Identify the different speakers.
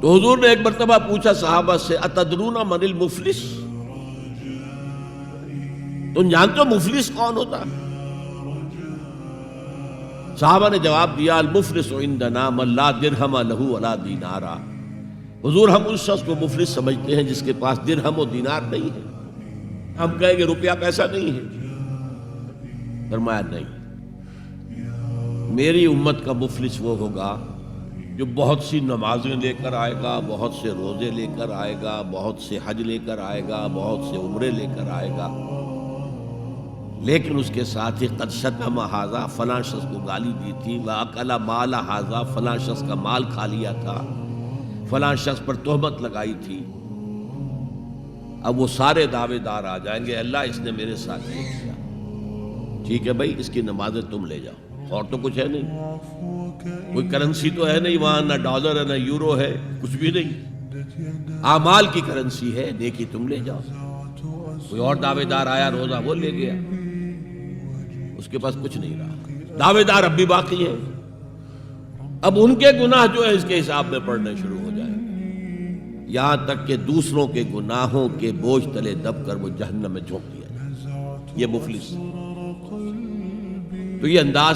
Speaker 1: تو حضور نے ایک مرتبہ پوچھا صحابہ سے اتدرون من المفلس، تم جانتے ہو مفلس کون ہوتا ہے؟ صحابہ نے جواب دیا المفلس عندنا من لا درہم لہ ولا دینارا، حضور ہم اس شخص کو مفلس سمجھتے ہیں جس کے پاس درہم و دینار نہیں ہے۔ ہم کہیں گے روپیہ پیسہ نہیں ہے، فرمایا نہیں، میری امت کا مفلس وہ ہوگا جو بہت سی نمازیں لے کر آئے گا، بہت سے روزے لے کر آئے گا، بہت سے حج لے کر آئے گا، بہت سے عمرے لے کر آئے گا، لیکن اس کے ساتھ ہی قد شتم ھذا، فلاں شخص کو گالی دی تھی، وَأَكَلَ مَالَ ھذا، فلاں شخص کا مال کھا لیا تھا، فلاں شخص پر تہمت لگائی تھی۔ اب وہ سارے دعوے دار آ جائیں گے اللہ اس نے میرے ساتھ یہ کیا، ٹھیک ہے بھائی اس کی نمازیں تم لے جاؤ، اور تو کچھ ہے نہیں، کوئی کرنسی تو ہے نہیں وہاں، نہ ڈالر ہے نہ یورو ہے، کچھ بھی نہیں، اعمال کی کرنسی ہے، نیکی تم لے جاؤ۔ کوئی اور دعوے دار آیا روزہ وہ لے گیا، اس کے پاس کچھ نہیں رہا، دعوے دار اب بھی باقی ہیں، اب ان کے گناہ جو ہے اس کے حساب میں پڑھنے شروع ہو جائیں، یہاں تک کہ دوسروں کے گناہوں کے بوجھ تلے دب کر وہ جہنم میں جھونک دیا جائے۔ یہ مفلس، تو یہ انداز